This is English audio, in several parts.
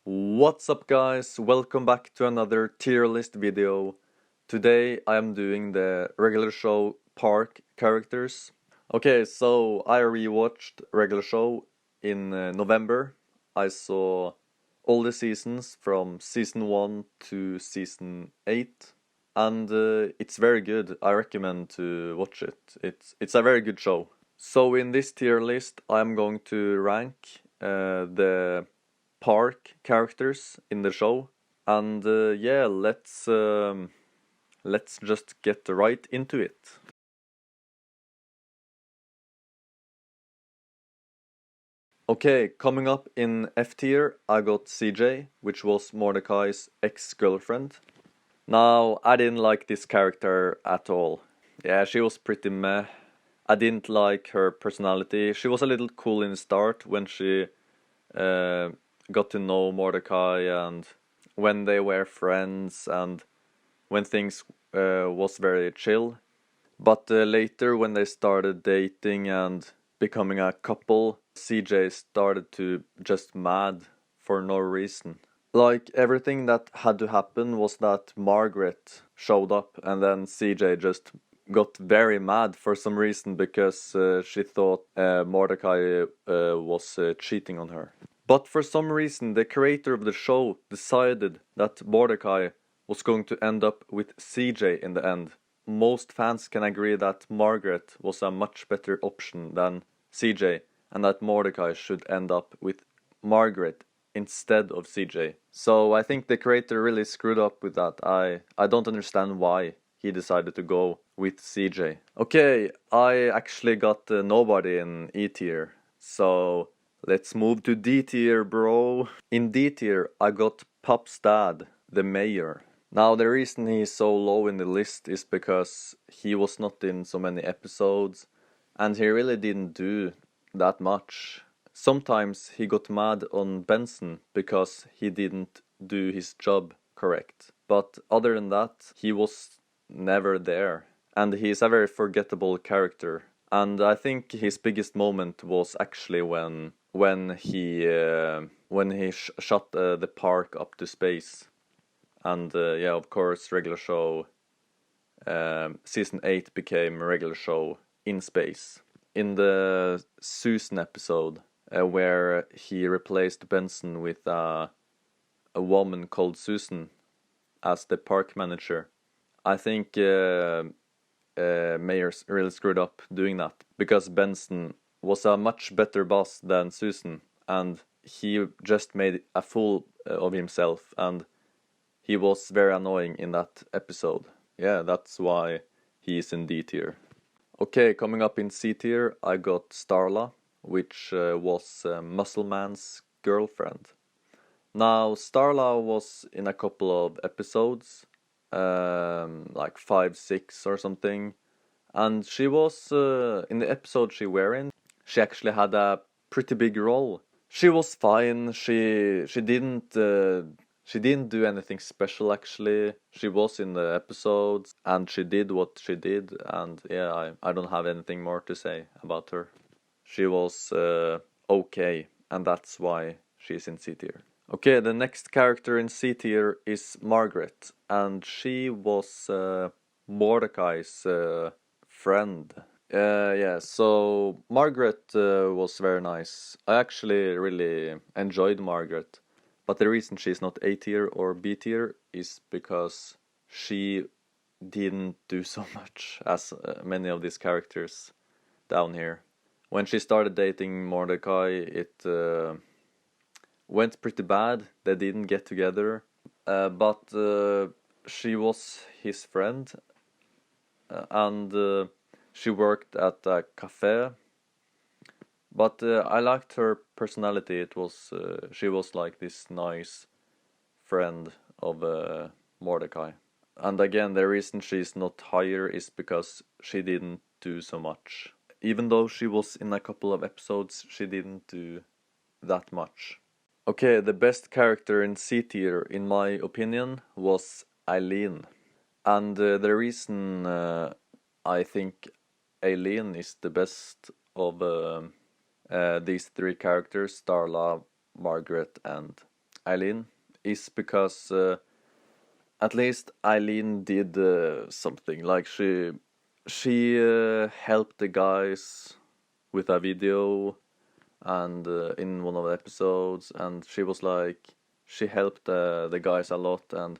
What's up guys, welcome back to another tier list video. Today I am doing the regular show park characters. Okay, so I rewatched regular show in November. I saw all the seasons from season 1 to season 8 and it's very good. I recommend to watch it. It's a very good show. So in this tier list I'm going to rank the park characters in the show, and yeah, let's just get right into it. Okay, coming up in F tier, I got CJ, which was Mordecai's ex-girlfriend. Now, I didn't like this character at all. Yeah, she was pretty meh. I didn't like her personality. She was a little cool in the start when she uh, got to know Mordecai and when they were friends and when things was very chill. But later, when they started dating and becoming a couple, CJ started to just mad for no reason. Like everything that had to happen was that Margaret showed up, and then CJ just got very mad for some reason because she thought Mordecai was cheating on her. But for some reason, the creator of the show decided that Mordecai was going to end up with CJ in the end. Most fans can agree that Margaret was a much better option than CJ, and that Mordecai should end up with Margaret instead of CJ. So I think the creator really screwed up with that. I don't understand why he decided to go with CJ. Okay, I actually got nobody in E tier, so let's move to D tier, bro. In D tier, I got Pop's dad, the mayor. Now, the reason he's so low in the list is because he was not in so many episodes, and he really didn't do that much. Sometimes he got mad on Benson because he didn't do his job correct. But other than that, he was never there. And he's a very forgettable character. And I think his biggest moment was actually when he shot the park up to space. And yeah, of course, regular show season 8 became a regular show in space. In the Susan episode, where he replaced Benson with a woman called Susan as the park manager, I think Mayer really screwed up doing that because Benson was a much better boss than Susan, and he just made a fool of himself, and he was very annoying in that episode. Yeah, that's why he's in D tier. Okay, coming up in C tier, I got Starla, which was Muscleman's girlfriend. Now, Starla was in a couple of episodes, like 5, 6 or something, and she was, in the episode she were in, she actually had a pretty big role. She was fine, she didn't do anything special actually. She was in the episodes and she did what she did, and yeah, I don't have anything more to say about her. She was okay, and that's why she's in C tier. Okay, the next character in C tier is Margaret, and she was Mordecai's friend. Yeah, so Margaret was very nice. I actually really enjoyed Margaret. But the reason she's not A tier or B tier is because she didn't do so much as many of these characters down here. When she started dating Mordecai, it went pretty bad. They didn't get together, but she was his friend, and she worked at a cafe. But I liked her personality. It was she was like this nice friend of Mordecai. And again, the reason she's not higher is because she didn't do so much. Even though she was in a couple of episodes, she didn't do that much. Okay, the best character in C tier, in my opinion, was Eileen. And the reason I think Eileen is the best of these three characters, Starla, Margaret, and Eileen is because at least Eileen did something. Like she helped the guys with a video and in one of the episodes, and she was like she helped the guys a lot, and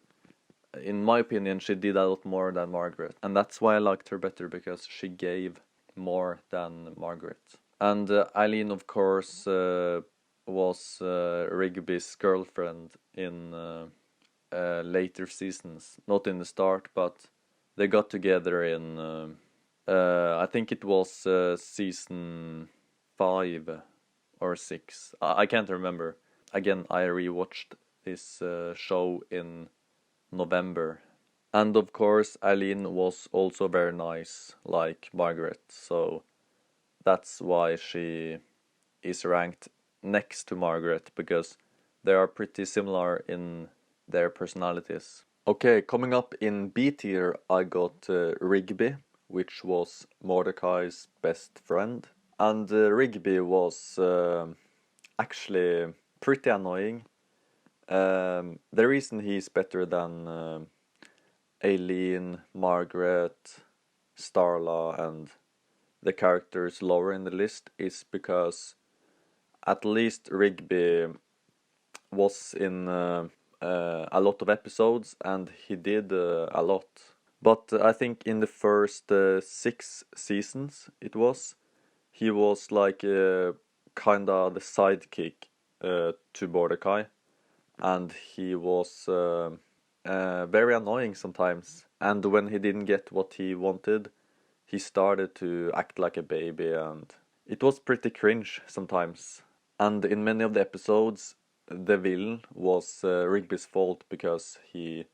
in my opinion she did a lot more than Margaret, and that's why I liked her better, because she gave more than Margaret. And Eileen, of course, was Rigby's girlfriend in later seasons, not in the start, but they got together in I think it was season 5 or 6. I can't remember. Again, I rewatched this show in November. And of course, Eileen was also very nice, like Margaret, so that's why she is ranked next to Margaret, because they are pretty similar in their personalities. Okay, coming up in B tier, I got Rigby, which was Mordecai's best friend. And Rigby was actually pretty annoying. The reason he's better than Aileen, Margaret, Starla, and the characters lower in the list is because at least Rigby was in a lot of episodes, and he did a lot. But I think in the first 6 seasons he was like kinda the sidekick to Mordecai, and he was very annoying sometimes. And when he didn't get what he wanted, he started to act like a baby, and it was pretty cringe sometimes. And in many of the episodes, the villain was Rigby's fault, because he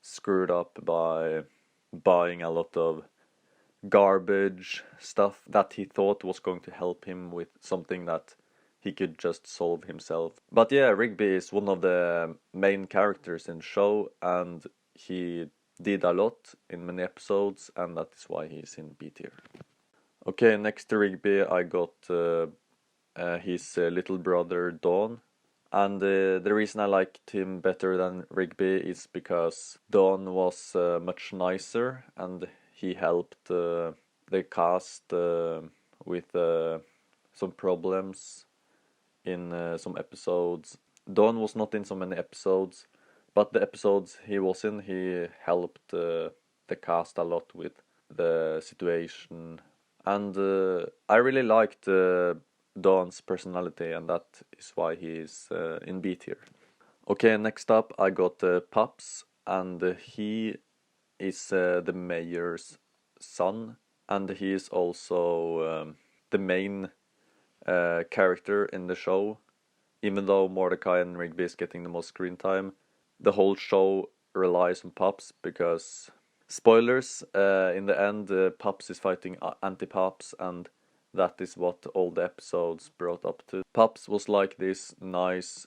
screwed up by buying a lot of garbage stuff that he thought was going to help him with something that he could just solve himself. But yeah, Rigby is one of the main characters in the show, and he did a lot in many episodes, and that is why he's in B tier. Okay, next to Rigby I got his little brother Dawn. And the reason I liked him better than Rigby is because Dawn was much nicer, and he helped the cast with some problems in some episodes. Dawn was not in so many episodes, but the episodes he was in, he helped the cast a lot with the situation. And I really liked Dawn's personality, and that is why he is in B tier. Okay, next up I got Pups, and he is the mayor's son, and he is also the main character in the show. Even though Mordecai and Rigby is getting the most screen time, the whole show relies on Pups, because spoilers, in the end Pups is fighting Anti-Pups, and that is what all the episodes brought up to. Pups was like this nice,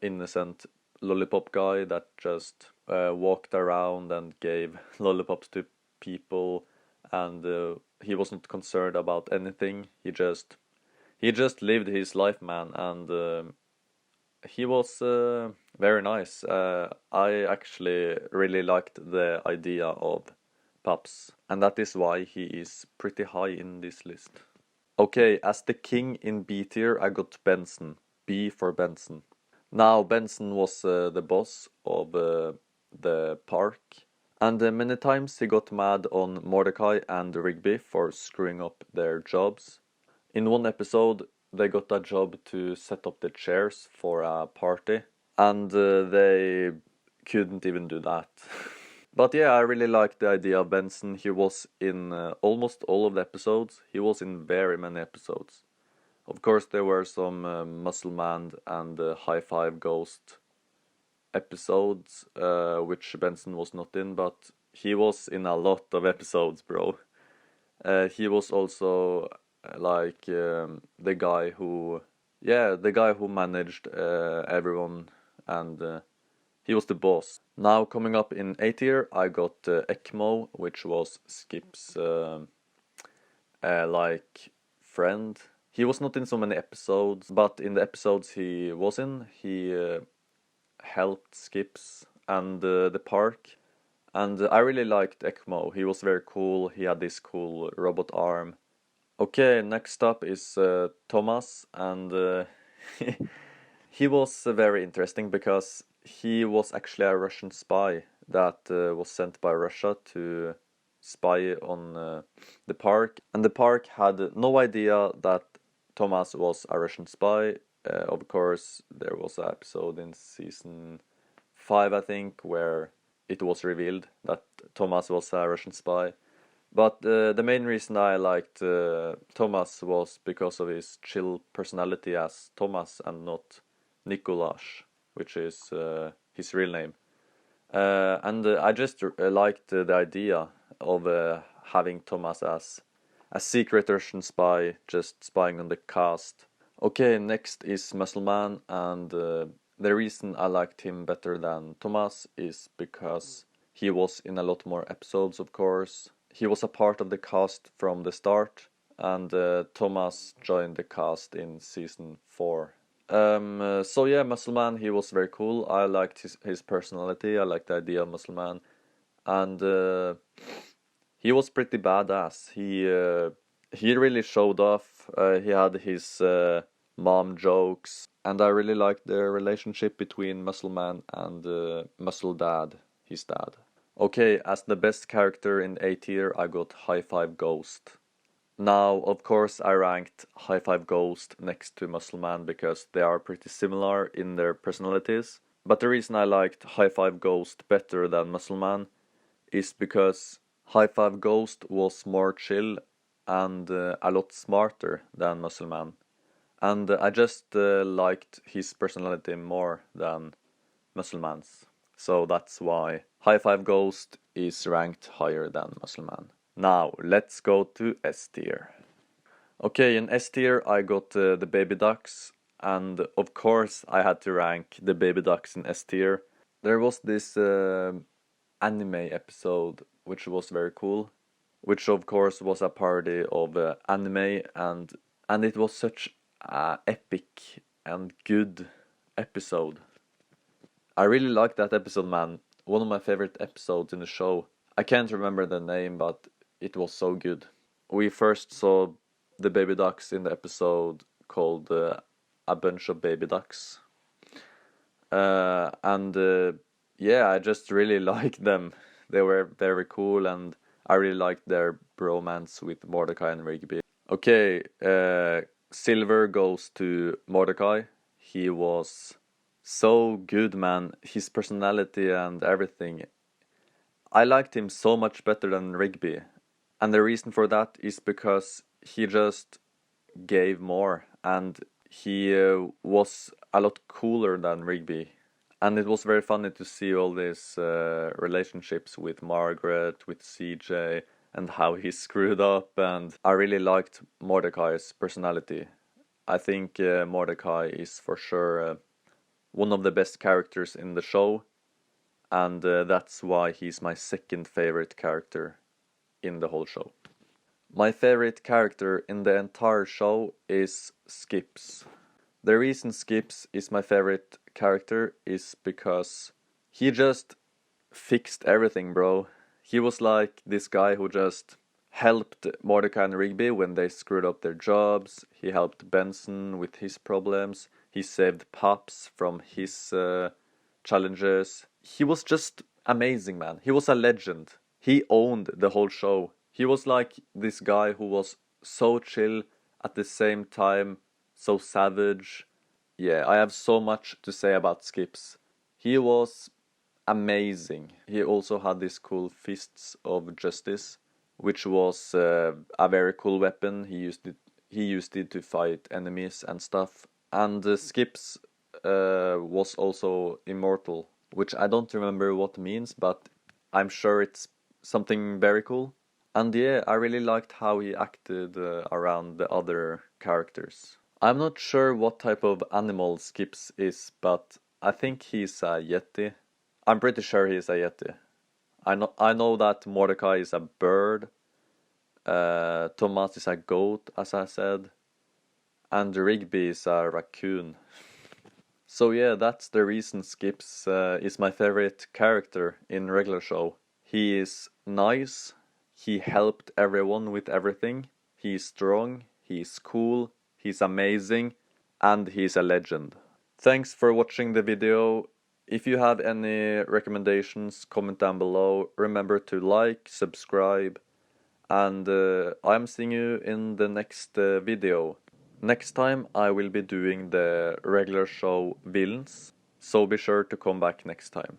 innocent lollipop guy that just walked around and gave lollipops to people, and he wasn't concerned about anything. He just lived his life, man, and he was very nice. I actually really liked the idea of Pups, and that is why he is pretty high in this list. Okay, as the king in B tier, I got Benson. B for Benson. Now, Benson was the boss of the park, and many times he got mad on Mordecai and Rigby for screwing up their jobs. In one episode, they got a job to set up the chairs for a party, and they couldn't even do that. But yeah, I really liked the idea of Benson. He was in almost all of the episodes. He was in very many episodes. Of course, there were some Muscle Man and High Five Ghost episodes, which Benson was not in, but he was in a lot of episodes, bro. He was also like the guy who managed everyone, and he was the boss. Now, coming up in A tier, I got Ekmo, which was Skip's like friend. He was not in so many episodes, but in the episodes he was in, he helped Skips and the park. And I really liked Ekmo. He was very cool. He had this cool robot arm. Okay, next up is Thomas, and he was very interesting because he was actually a Russian spy that was sent by Russia to spy on the park, and the park had no idea that Thomas was a Russian spy. Of course, there was an episode in season 5, I think, where it was revealed that Thomas was a Russian spy. But the main reason I liked Thomas was because of his chill personality as Thomas and not Nikolaj, which is his real name. And I just liked the idea of having Thomas as a secret Russian spy, just spying on the cast. Okay, next is Muscleman, and the reason I liked him better than Thomas is because he was in a lot more episodes, of course. He was a part of the cast from the start, and Thomas joined the cast in season 4. So yeah, Muscleman, he was very cool. I liked his personality. I liked the idea of Muscleman, and he was pretty badass. He really showed off. He had his mom jokes, and I really liked the relationship between Muscleman and Muscle Dad, his dad. Okay, as the best character in A tier, I got High Five Ghost. Now, of course, I ranked High Five Ghost next to Muscleman because they are pretty similar in their personalities. But the reason I liked High Five Ghost better than Muscleman is because High Five Ghost was more chill and a lot smarter than Muscleman. And I just liked his personality more than Muscleman's. So that's why High Five Ghost is ranked higher than Muscleman. Now, let's go to S tier. Okay, in S tier I got the Baby Ducks, and of course I had to rank the Baby Ducks in S tier. There was this anime episode which was very cool, which of course was a parody of anime, and it was such an epic and good episode. I really liked that episode, man. One of my favorite episodes in the show. I can't remember the name, but it was so good. We first saw the baby ducks in the episode called A Bunch of Baby Ducks. And yeah, I just really liked them. They were very cool, and I really liked their bromance with Mordecai and Rigby. Okay, Silver goes to Mordecai. He was so good, man. His personality and everything. I liked him so much better than Rigby. And the reason for that is because he just gave more, and he was a lot cooler than Rigby. And it was very funny to see all these relationships with Margaret, with CJ, and how he screwed up. And I really liked Mordecai's personality. I think Mordecai is for sure one of the best characters in the show, and that's why he's my second favorite character in the whole show. My favorite character in the entire show is Skips. The reason Skips is my favorite character is because he just fixed everything, bro. He was like this guy who just helped Mordecai and Rigby when they screwed up their jobs. He helped Benson with his problems. He saved Pops from his challenges. He was just amazing, man. He was a legend. He owned the whole show. He was like this guy who was so chill at the same time, so savage. Yeah, I have so much to say about Skips. He was amazing. He also had these cool Fists of Justice, which was a very cool weapon. He used it to fight enemies and stuff. And Skips was also immortal, which I don't remember what means, but I'm sure it's something very cool. And yeah, I really liked how he acted around the other characters. I'm not sure what type of animal Skips is, but I think he's a Yeti. I'm pretty sure he's a Yeti. I know that Mordecai is a bird. Thomas is a goat, as I said. And Rigby is a raccoon. So yeah, that's the reason Skips is my favorite character in regular show. He is nice, he helped everyone with everything, he's strong, he's cool, he's amazing, and he's a legend. Thanks for watching the video. If you have any recommendations, comment down below. Remember to like, subscribe, and I'm seeing you in the next video. Next time I will be doing the regular show villains, so be sure to come back next time.